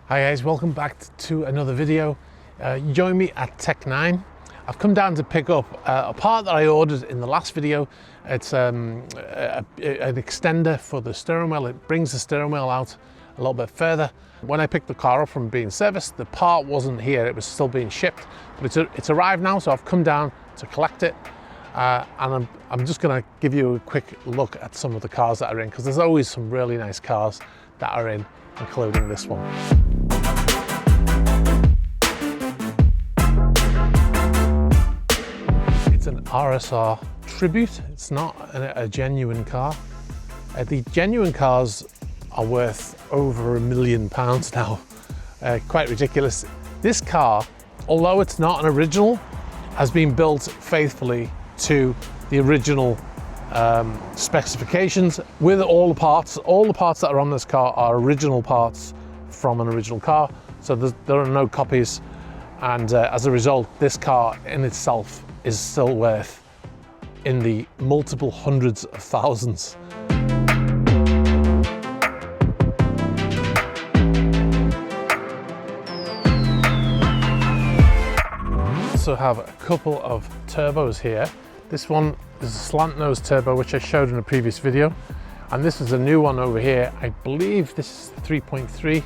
Hi guys, welcome back to another video. Join me at Tech 9. I've come down to pick up a part that I ordered in the last video. It's an extender for the steering wheel. It brings the steering wheel out a little bit further. When I picked the car up from being serviced, the part wasn't here, it was still being shipped. But it's arrived now, so I've come down to collect it. And I'm just gonna give you a quick look at some of the cars that are in, because there's always some really nice cars that are in, including this one. It's an RSR Tribute. It's not a genuine car. The genuine cars are worth over £1 million now. Quite ridiculous. This car, although it's not an original, has been built faithfully to the original specifications with all the parts. All the parts that are on this car are original parts from an original car, so there are no copies, and as a result, this car in itself is still worth in the multiple hundreds of thousands. Also have a couple of turbos here. This one is a slant nose turbo, which I showed in a previous video, and this is a new one over here. I believe this is the 3.3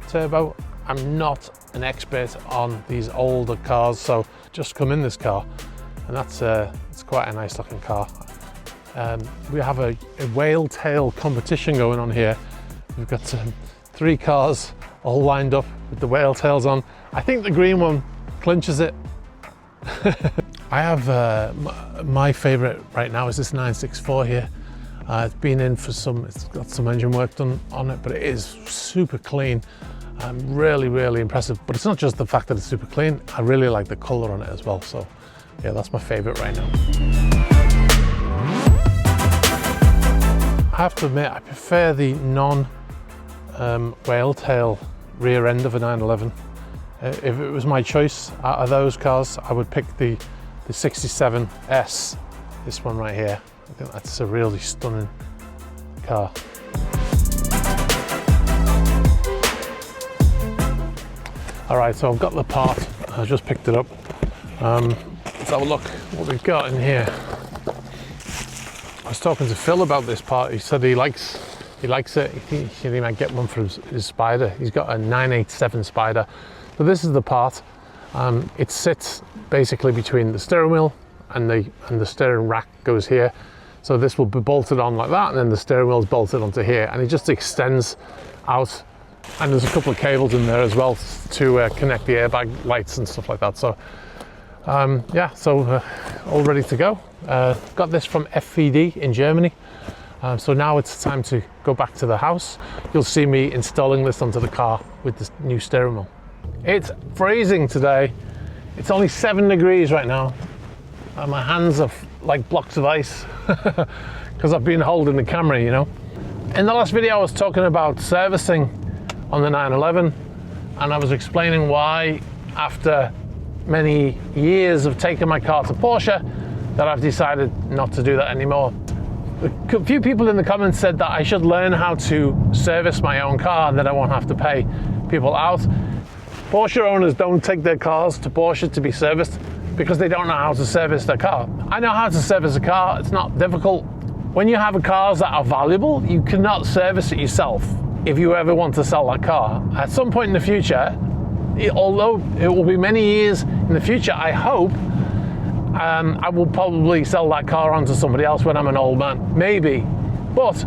turbo. I'm not an expert on these older cars, so just come in this car, and it's quite a nice looking car. We have a whale tail competition going on here. We've got 3 cars all lined up with the whale tails on. I think the green one clinches it. I have my favorite right now is this 964 here. It's been in for it's got some engine work done on it, but it is super clean. Really impressive. But it's not just the fact that it's super clean, I really like the color on it as well. So yeah, that's my favorite right now. I have to admit, I prefer the non whale tail rear end of a 911. If it was my choice out of those cars, I would pick the 67S, this one right here. I think that's a really stunning car. All right, so I've got the part, I just picked it up. Let's have a look what we've got in here. I was talking to Phil about this part. He said he likes it. He might get one for his Spider. He's got a 987 Spider. So this is the part. It sits basically between the steering wheel and the steering rack goes here. So this will be bolted on like that, and then the steering wheel is bolted onto here, and it just extends out. And there's a couple of cables in there as well to connect the airbag lights and stuff like that. So yeah, so all ready to go. Got this from FVD in Germany. So now it's time to go back to the house. You'll see me installing this onto the car with this new steering wheel. It's freezing today. It's only 7 degrees right now. And my hands are like blocks of ice because I've been holding the camera, you know. In the last video, I was talking about servicing on the 911, and I was explaining why, after many years of taking my car to Porsche, that I've decided not to do that anymore. A few people in the comments said that I should learn how to service my own car and that I won't have to pay people out. Porsche owners don't take their cars to Porsche to be serviced because they don't know how to service their car. I know how to service a car, it's not difficult. When you have cars that are valuable, you cannot service it yourself if you ever want to sell that car. At some point in the future, although it will be many years in the future, I hope, I will probably sell that car on to somebody else when I'm an old man, maybe. But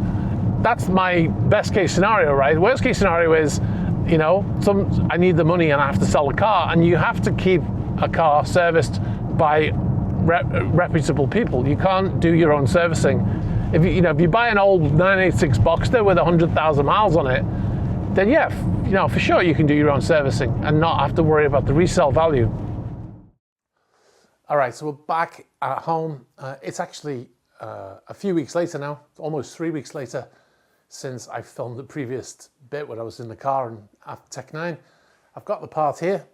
that's my best case scenario, right? Worst case scenario is, you know, I need the money and I have to sell the car, and you have to keep a car serviced by reputable people. You can't do your own servicing. If you buy an old 986 Boxster with 100,000 miles on it, then yeah, you know, for sure you can do your own servicing and not have to worry about the resale value. All right, so we're back at home. It's actually a few weeks later now, almost 3 weeks later since I filmed the previous bit when I was in the car and at Tech 9. I've got the part here.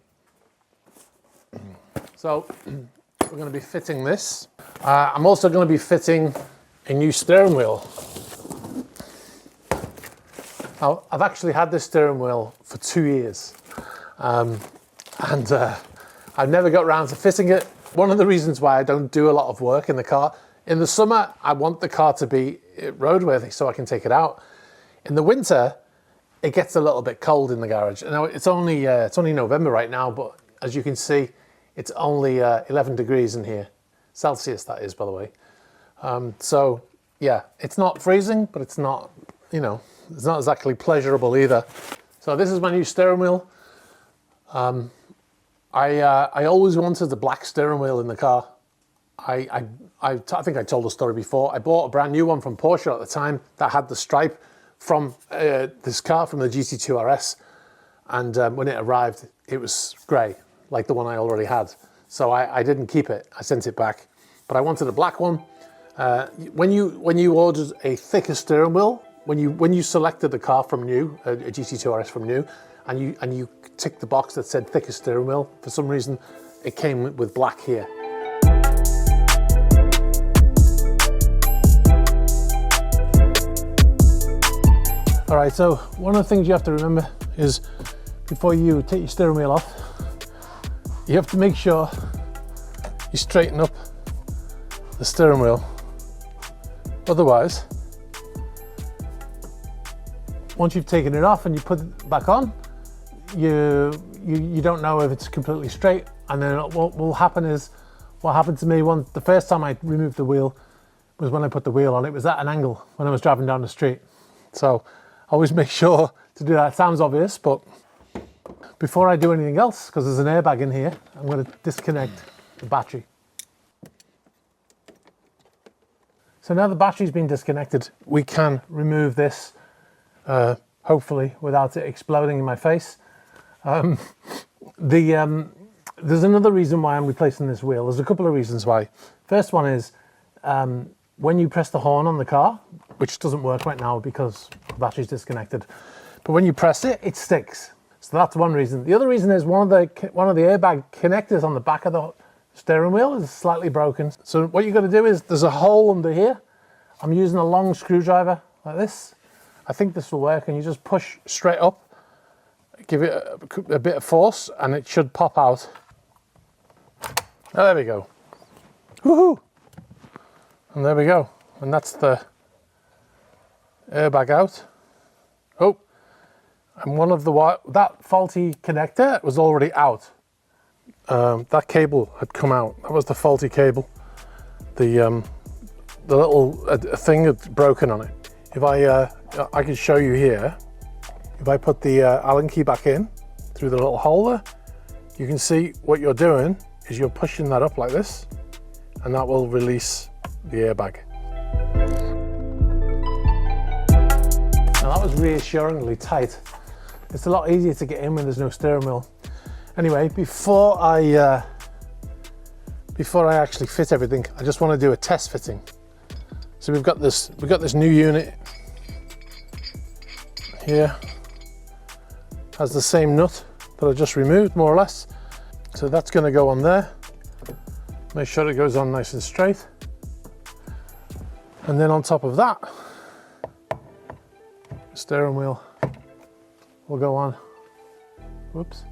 So we're going to be fitting this. I'm also going to be fitting a new steering wheel. Now, I've actually had this steering wheel for 2 years, and I've never got around to fitting it. One of the reasons why I don't do a lot of work in the car, in the summer, I want the car to be roadworthy so I can take it out. In the winter, it gets a little bit cold in the garage. Now, it's only November right now, but as you can see, it's only 11 degrees in here. Celsius, that is, by the way. So, yeah, it's not freezing, but it's not, you know, it's not exactly pleasurable either. So this is my new steering wheel. I always wanted the black steering wheel in the car. I think I told the story before. I bought a brand new one from Porsche at the time that had the stripe from this car, from the GT2 RS. And when it arrived, it was grey, like the one I already had. So I didn't keep it, I sent it back. But I wanted a black one. When you ordered a thicker steering wheel, when you selected the car from new, a GT2 RS from new, and you ticked the box that said thicker steering wheel, for some reason it came with black here. All right, so one of the things you have to remember is before you take your steering wheel off, you have to make sure you straighten up the steering wheel. Otherwise, once you've taken it off and you put it back on, you don't know if it's completely straight. And then what will happen is, what happened to me the first time I removed the wheel was when I put the wheel on. It was at an angle when I was driving down the street. So always make sure to do that. It sounds obvious, but before I do anything else, because there's an airbag in here, I'm going to disconnect the battery. So now the battery's been disconnected, we can remove this, hopefully without it exploding in my face. There's another reason why I'm replacing this wheel. There's a couple of reasons why. First one is when you press the horn on the car, which doesn't work right now because the battery's disconnected, but when you press it, it sticks. So that's one reason. The other reason is one of the airbag connectors on the back of the steering wheel is slightly broken. So what you've got to do is, there's a hole under here. I'm using a long screwdriver like this. I think this will work, and you just push straight up, give it a bit of force, and it should pop out. Oh, there we go. Woohoo! And there we go. And that's the airbag out. Oh, and one of that faulty connector was already out. That cable had come out. That was the faulty cable. The little thing had broken on it. If I can show you here. If I put the Allen key back in through the little hole there, you can see what you're doing is you're pushing that up like this, and that will release the airbag. Now that was reassuringly tight. It's a lot easier to get in when there's no steering wheel. Anyway, before I actually fit everything, I just want to do a test fitting. So we've got this new unit here. Has the same nut that I just removed, more or less. So that's going to go on there. Make sure it goes on nice and straight. And then on top of that, the steering wheel will go on. Whoops.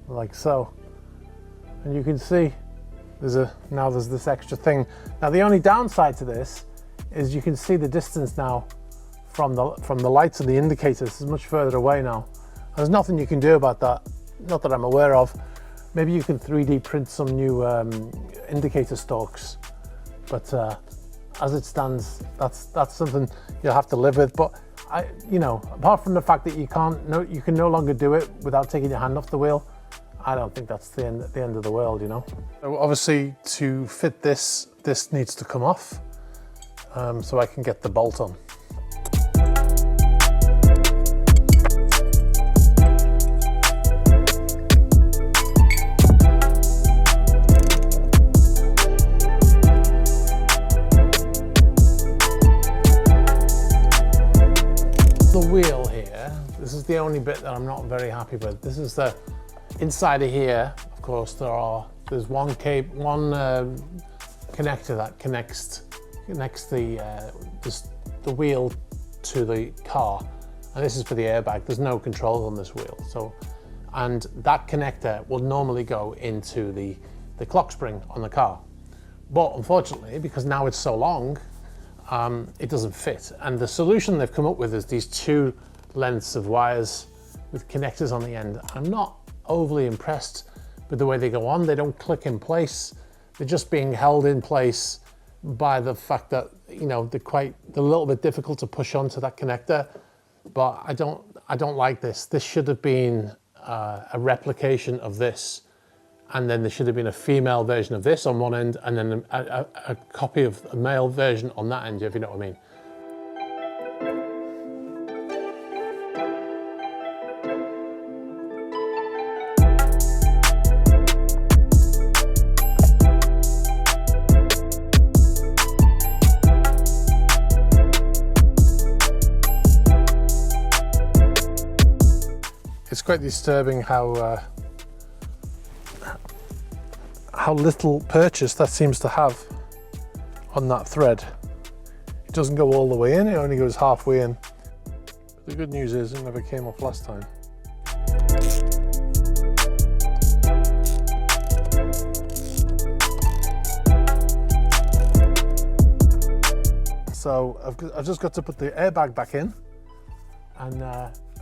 Like so. And you can see now there's this extra thing. Now the only downside to this is you can see the distance now from the lights and the indicators is much further away now. There's nothing you can do about that, not that I'm aware of. Maybe you can 3D print some new indicator stalks, but as it stands, that's something you'll have to live with. But apart from the fact that you can no longer do it without taking your hand off the wheel, I don't think that's the end of the world, you know. So obviously, to fit this needs to come off, so I can get the bolt on. The wheel here, this is the only bit that I'm not very happy with. This is the inside of here. Of course, there's one connector that connects the wheel to the car, and this is for the airbag. There's no controls on this wheel. So, and that connector will normally go into the clock spring on the car. But unfortunately, because now it's so long, it doesn't fit. And the solution they've come up with is these 2 lengths of wires with connectors on the end. I'm not overly impressed with the way they go on. They don't click in place. They're just being held in place by the fact that, you know, they're a little bit difficult to push onto that connector. But I don't like this. This should have been a replication of this, and then there should have been a female version of this on one end, and then a copy of a male version on that end, if you know what I mean. It's quite disturbing how little purchase that seems to have on that thread. It doesn't go all the way in, it only goes halfway in. But the good news is it never came off last time. So I've just got to put the airbag back in, and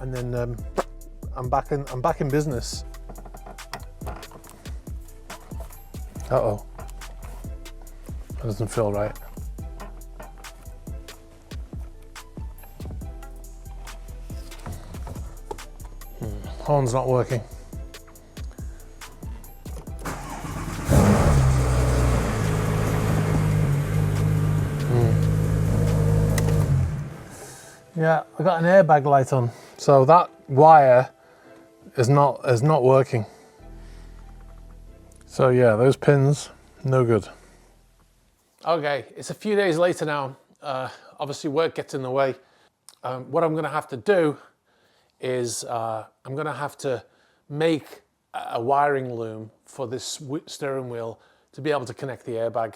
then I'm back in business. Uh-oh, that doesn't feel right. Horn's not working. Yeah, I got an airbag light on, so that wire is not working. So yeah, those pins, no good. Okay, it's a few days later now. Obviously work gets in the way. What I'm gonna have to do is I'm gonna have to make a wiring loom for this steering wheel to be able to connect the airbag,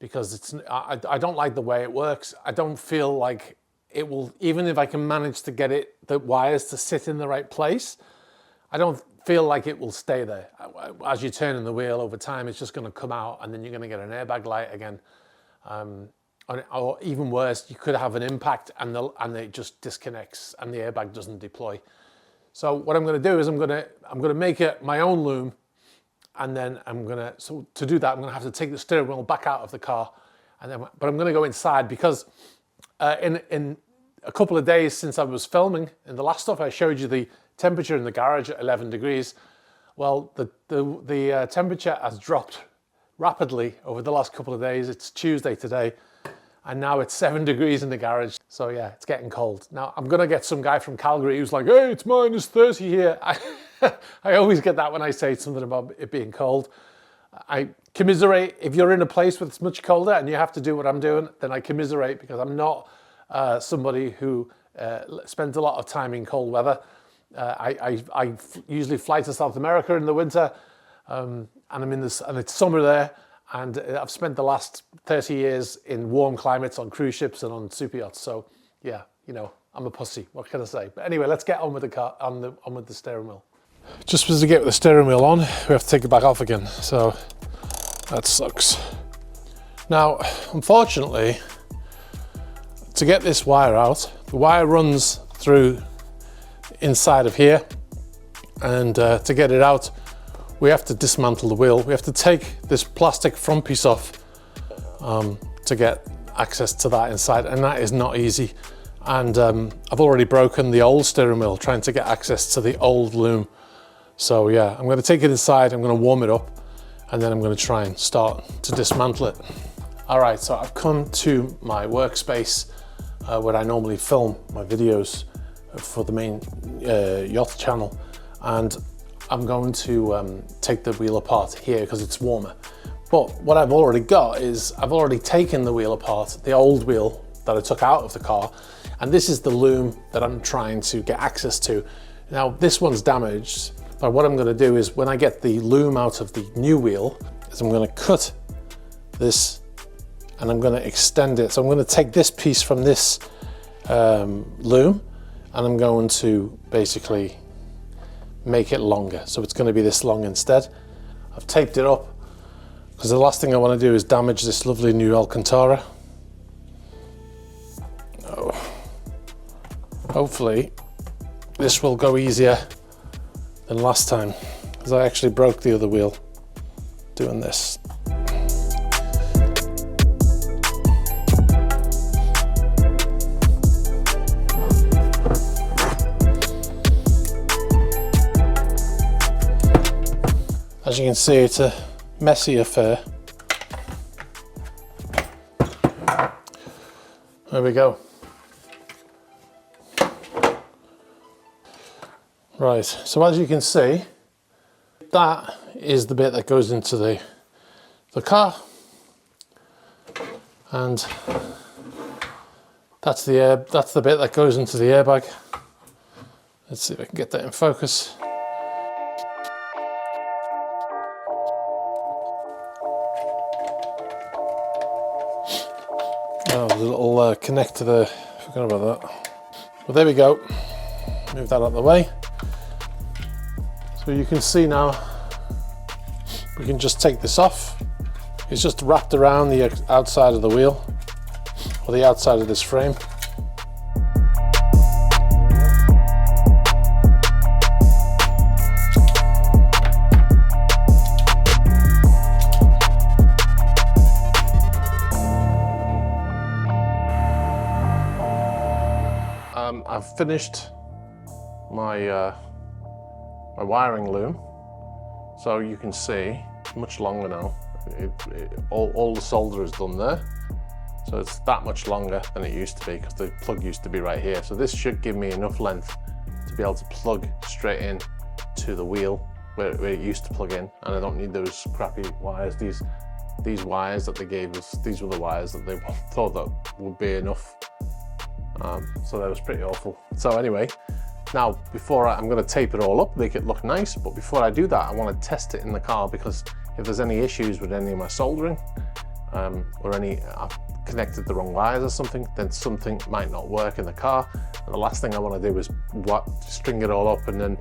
because I don't like the way it works. I don't feel like it will, even if I can manage to get the wires to sit in the right place, I don't feel like it will stay there. As you turn in the wheel over time, it's just going to come out, and then you're going to get an airbag light again. Or even worse, you could have an impact and it just disconnects and the airbag doesn't deploy. So what I'm going to do is I'm going to make it my own loom, and then so to do that, I'm going to have to take the steering wheel back out of the car, but I'm going to go inside, because in a couple of days since I was filming, in the last stuff I showed you the temperature in the garage at 11 degrees. Well, the temperature has dropped rapidly over the last couple of days. It's Tuesday today, and now it's 7 degrees in the garage. So yeah, it's getting cold. Now I'm gonna get some guy from Calgary who's like, hey, it's -30 here. I always get that when I say something about it being cold. I commiserate. If you're in a place where it's much colder and you have to do what I'm doing, then I commiserate, because I'm not somebody who spends a lot of time in cold weather. I usually fly to South America in the winter, and it's summer there, and I've spent the last 30 years in warm climates on cruise ships and on super yachts. So yeah, you know, I'm a pussy. What can I say? But anyway, let's get on with the car, on with the steering wheel. Just as we get the steering wheel on, we have to take it back off again. So that sucks. Now, unfortunately, to get this wire out, the wire runs through inside of here, and to get it out, we have to dismantle the wheel. We have to take this plastic front piece off to get access to that inside, and that is not easy. And I've already broken the old steering wheel trying to get access to the old loom. So yeah, I'm going to take it inside, I'm going to warm it up, and then I'm going to try and start to dismantle it. All right, so I've come to my workspace where I normally film my videos for the main yacht channel, and I'm going to take the wheel apart here because it's warmer. But what I've already got is I've already taken the wheel apart, the old wheel that I took out of the car, and this is the loom that I'm trying to get access to. Now this one's damaged, but what I'm going to do is when I get the loom out of the new wheel, is I'm going to cut this and I'm going to extend it. So I'm going to take this piece from this loom, and I'm going to basically make it longer. So it's going to be this long instead. I've taped it up because the last thing I want to do is damage this lovely new Alcantara. Oh. Hopefully this will go easier than last time, because I actually broke the other wheel doing this. As you can see, it's a messy affair. There we go. Right, so as you can see, that is the bit that goes into the car, and that's the bit that goes into the airbag. Let's see if I can get that in focus. Oh, there's a little connector there. Forgot about that. Well, there we go. Move that out of the way. So you can see now, we can just take this off. It's just wrapped around the outside of the wheel, or the outside of this frame. I've finished my wiring loom, so you can see it's much longer now. All the solder is done there, so it's that much longer than it used to be, because the plug used to be right here. So this should give me enough length to be able to plug straight in to the wheel where it used to plug in, and I don't need those crappy wires. These wires that they gave us, these were the wires that they thought that would be enough. So that was pretty awful. So anyway, now I'm going to tape it all up, make it look nice, but before I do that, I want to test it in the car, because if there's any issues with any of my soldering, or I've connected the wrong wires or something, then something might not work in the car. And the last thing I want to do is string it all up and then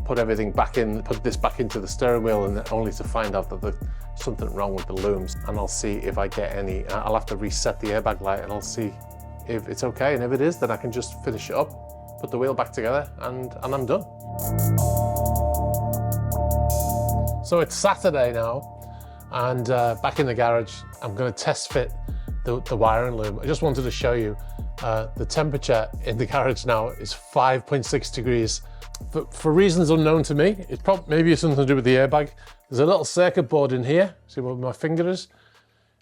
put everything back in, put this back into the steering wheel, and then only to find out that there's something wrong with the looms. And I'll see if I get any, I'll have to reset the airbag light, and I'll see if it's okay, and if it is, then I can just finish it up, put the wheel back together, and I'm done. So it's Saturday now, and back in the garage, I'm going to test fit the wiring loom. I just wanted to show you the temperature in the garage now is 5.6 degrees. For reasons unknown to me, maybe it's something to do with the airbag. There's a little circuit board in here, see where my finger is?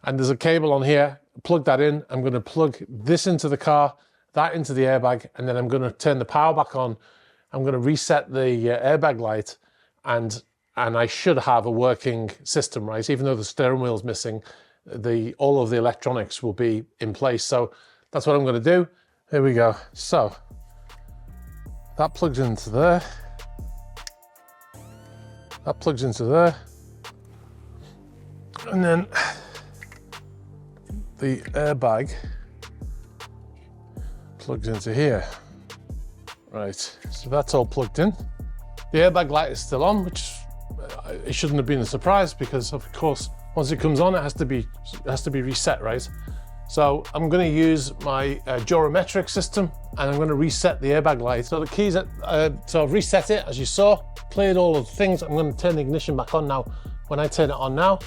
And there's a cable on here. Plug that in. I'm going to plug this into the car, that into the airbag, and then I'm going to turn the power back on. I'm going to reset the airbag light, and I should have a working system, right? Even though the steering wheel is missing, all of the electronics will be in place. So that's what I'm going to do. Here we go. So that plugs into there. That plugs into there. And then the airbag plugs into here. Right, so that's all plugged in. The airbag light is still on, which it shouldn't have been a surprise, because of course, once it comes on, it has to be reset, right? So I'm going to use my durometric system, and I'm going to reset the airbag light. So the keys, so I've reset it, as you saw, cleared all of the things. I'm going to turn the ignition back on now. When I turn it on now,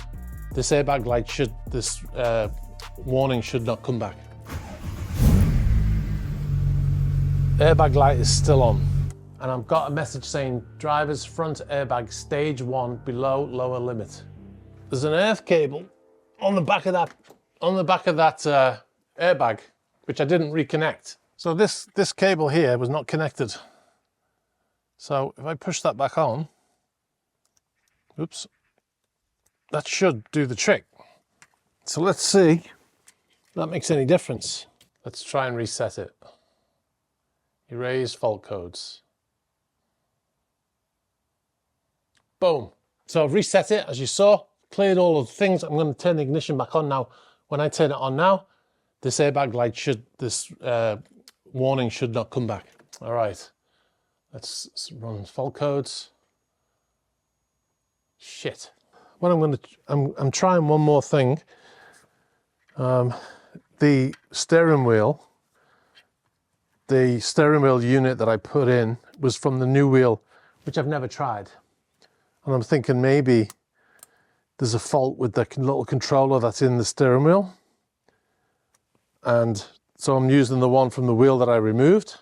this airbag light this warning should not come back. Airbag light is still on, and I've got a message saying driver's front airbag stage 1 below lower limit. There's an earth cable on the back of that airbag, which I didn't reconnect. So this cable here was not connected. So if I push that back on, oops, that should do the trick. So let's see if that makes any difference. Let's try and reset it. Erase fault codes. Boom. So I've reset it, as you saw, cleared all of the things. I'm going to turn the ignition back on now. When I turn it on now, this airbag light this warning should not come back. All right, let's run fault codes. Shit. What I'm trying one more thing. The steering wheel unit that I put in was from the new wheel, which I've never tried. And I'm thinking maybe there's a fault with the little controller that's in the steering wheel. And so I'm using the one from the wheel that I removed.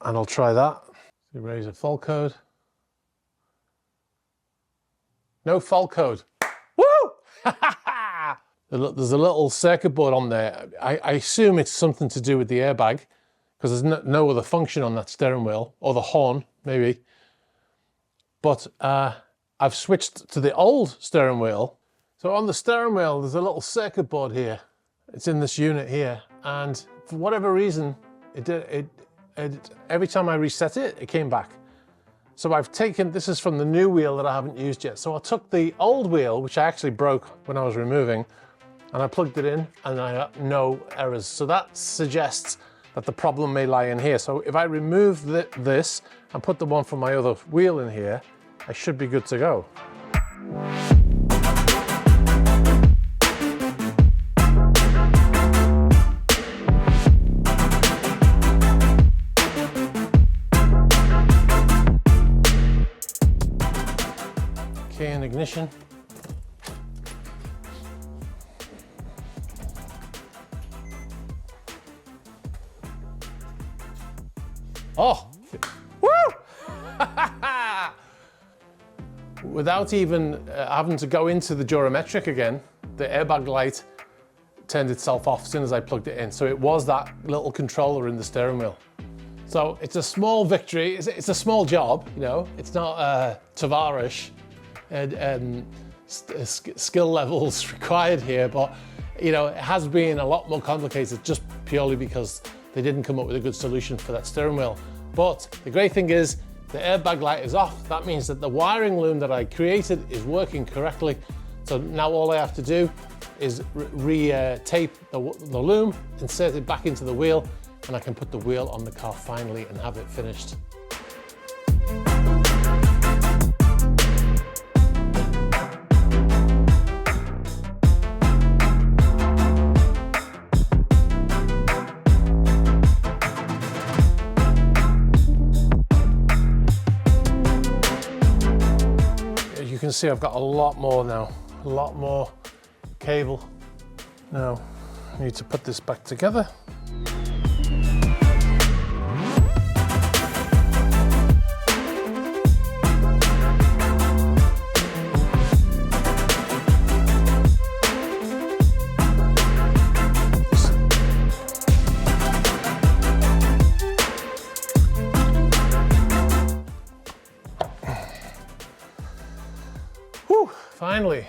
And I'll try that. Erase a fault code. No fault code. Woo! There's a little circuit board on there. I assume it's something to do with the airbag, because there's no other function on that steering wheel, or the horn, maybe. But I've switched to the old steering wheel. So on the steering wheel, there's a little circuit board here. It's in this unit here. And for whatever reason, every time I reset it, it came back. So I've taken, this is from the new wheel that I haven't used yet. So I took the old wheel, which I actually broke when I was removing, and I plugged it in and I got no errors. So that suggests that the problem may lie in here. So if I remove this and put the one from my other wheel in here, I should be good to go. Key in ignition. Oh, woo! Without even having to go into the durometric again, the airbag light turned itself off as soon as I plugged it in. So it was that little controller in the steering wheel. So it's a small victory. It's a small job, you know. It's not Tavarish and skill levels required here, but you know, it has been a lot more complicated just purely because they didn't come up with a good solution for that steering wheel. But the great thing is the airbag light is off. That means that the wiring loom that I created is working correctly. So now all I have to do is re-tape the loom, insert it back into the wheel, and I can put the wheel on the car finally and have it finished. You can see I've got a lot more now, a lot more cable. Now I need to put this back together. Finally.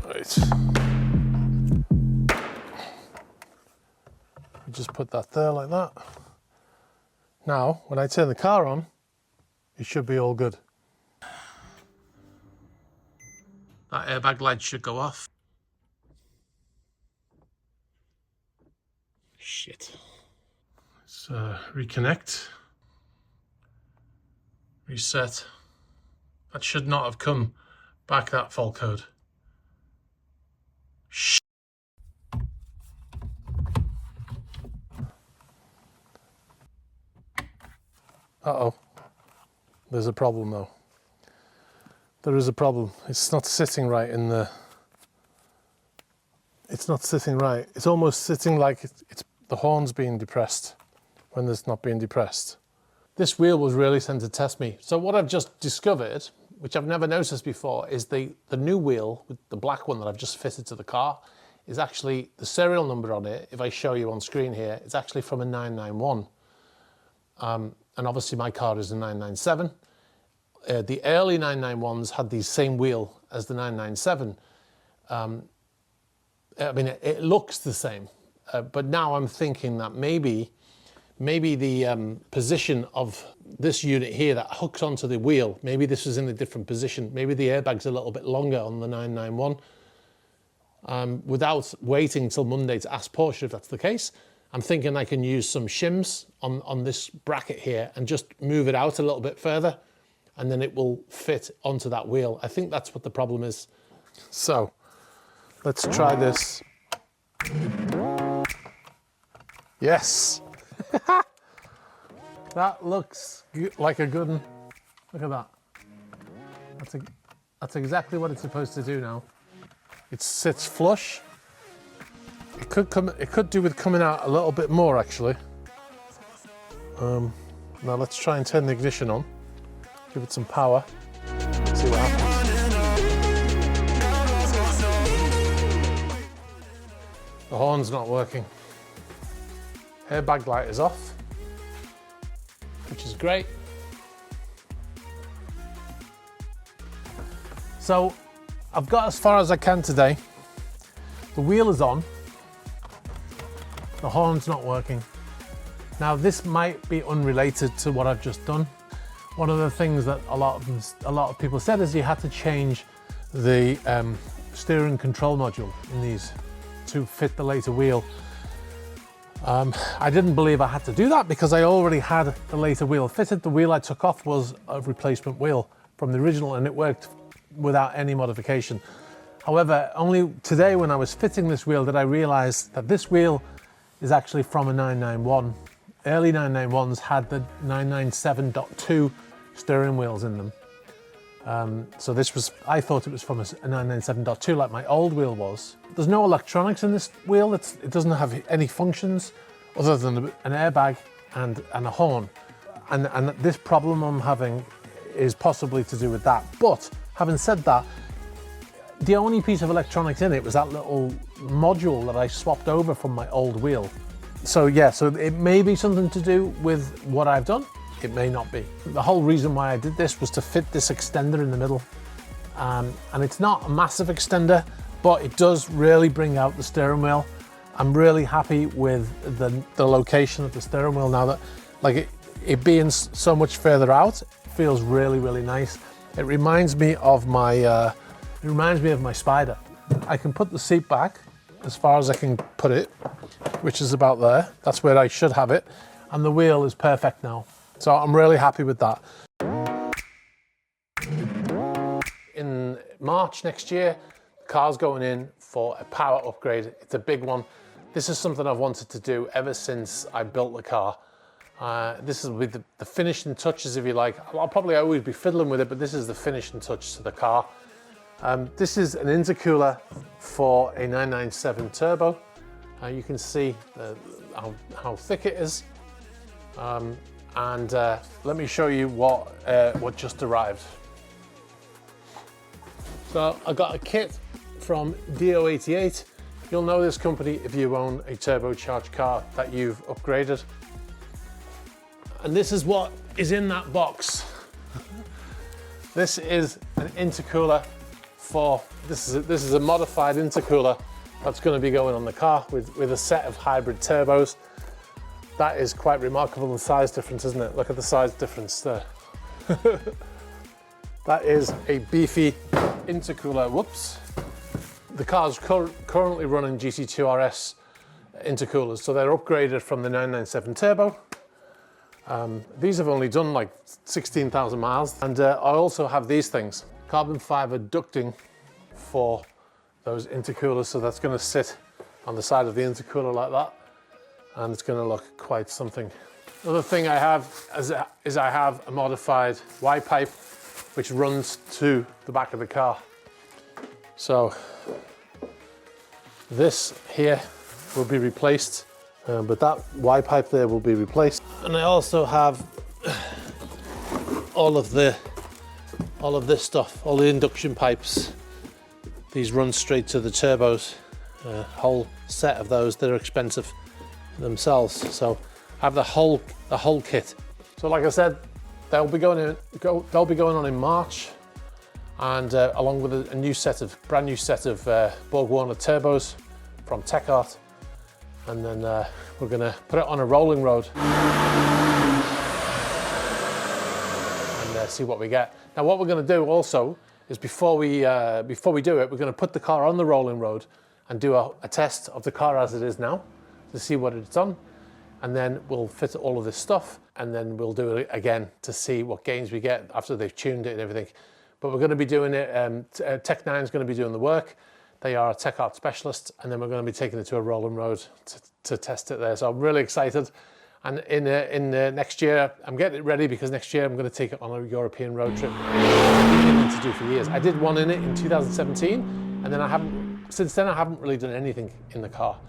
Right. Just put that there like that. Now, when I turn the car on, it should be all good. That airbag light should go off. Shit. Let's reconnect. Reset. That should not have come back, that fault code. Shh. Uh-oh. There's a problem though. There is a problem. It's not sitting right in the... It's not sitting right. It's almost sitting like it's the horn's being depressed when it's not being depressed. This wheel was really sent to test me. So what I've just discovered, which I've never noticed before, is the new wheel, with the black one that I've just fitted to the car, is actually the serial number on it. If I show you on screen here, it's actually from a 991. And obviously my car is a 997. The early 991s had the same wheel as the 997. I mean, it looks the same, but now I'm thinking that maybe the position of this unit here that hooks onto the wheel, maybe this is in a different position. Maybe the airbag's a little bit longer on the 991. without waiting till Monday to ask Porsche if that's the case. I'm thinking I can use some shims on this bracket here and just move it out a little bit further, and then it will fit onto that wheel. I think that's what the problem is. So let's try this. Yes. That looks like a good one. Look at that. That's exactly what it's supposed to do now. It sits flush. It could do with coming out a little bit more actually. Now let's try and turn the ignition on. Give it some power. See what happens. The horn's not working. Airbag light is off, which is great. So I've got as far as I can today. The wheel is on. The horn's not working. Now this might be unrelated to what I've just done. One of the things that a lot of people said is you had to change the steering control module in these to fit the later wheel. I didn't believe I had to do that because I already had the later wheel fitted. The wheel I took off was a replacement wheel from the original and it worked without any modification. However, only today when I was fitting this wheel did I realize that this wheel is actually from a 991. Early 991s had the 997.2 steering wheels in them. So this was, I thought it was from a 997.2 like my old wheel was. There's no electronics in this wheel. It doesn't have any functions other than an airbag and a horn. And this problem I'm having is possibly to do with that. But having said that, the only piece of electronics in it was that little module that I swapped over from my old wheel. So yeah, so it may be something to do with what I've done. It may not be. The whole reason why I did this was to fit this extender in the middle. And it's not a massive extender, but it does really bring out the steering wheel. I'm really happy with the location of the steering wheel now that, like it being so much further out, it feels really, really nice. It reminds me of my Spider. I can put the seat back as far as I can put it, which is about there. That's where I should have it. And the wheel is perfect now. So I'm really happy with that. In March next year, the car's going in for a power upgrade. It's a big one. This is something I've wanted to do ever since I built the car. This will be the finishing touches, if you like. I'll probably always be fiddling with it, but this is the finishing touch to the car. This is an intercooler for a 997 turbo. You can see how thick it is. Let me show you what just arrived. So I got a kit from Do88. You'll know this company if you own a turbocharged car that you've upgraded. And this is what is in that box. This is an intercooler this is a modified intercooler that's going to be going on the car with a set of hybrid turbos. That is quite remarkable, the size difference, isn't it? Look at the size difference there. That is a beefy intercooler. Whoops. The car's currently running GT2 RS intercoolers, so they're upgraded from the 997 turbo. These have only done like 16,000 miles. And I also have these things, carbon fiber ducting for those intercoolers. So that's going to sit on the side of the intercooler like that. And it's going to look quite something. Another thing I have is I have a modified Y pipe which runs to the back of the car. So this here will be replaced, but that Y pipe there will be replaced. And I also have all of this stuff, all the induction pipes. These run straight to the turbos. A whole set of those. They're expensive themselves, so I have the whole kit. So like I said, they'll be going on in March, and along with a brand new set of Borg Warner turbos from Tech Art, and then we're going to put it on a rolling road and see what we get. Now what we're going to do also is before we do it, we're going to put the car on the rolling road and do a test of the car as it is now to see what it's done. And then we'll fit all of this stuff, and then we'll do it again to see what gains we get after they've tuned it and everything. But we're going to be doing it, Tech9 is going to be doing the work. They are a tech art specialist, and then we're going to be taking it to a rolling road to test it there. So I'm really excited. And in next year, I'm getting it ready because next year I'm going to take it on a European road trip. I've been meaning to do for years. I did one in it in 2017, and then since then I haven't really done anything in the car,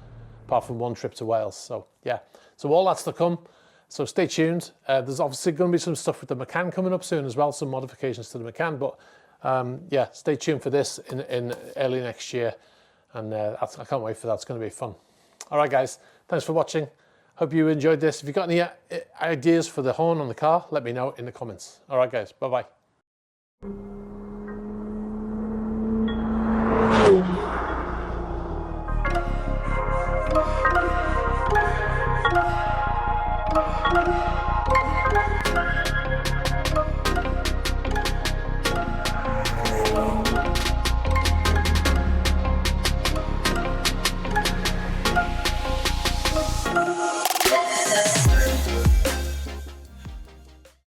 apart from one trip to Wales. So yeah, so all that's to come. So stay tuned. There's obviously going to be some stuff with the Macan coming up soon as well, some modifications to the Macan. But yeah, stay tuned for this in early next year, and I can't wait for that. It's going to be fun. All right, guys, thanks for watching. Hope you enjoyed this. If you've got any ideas for the horn on the car, let me know in the comments. All right, guys, bye-bye.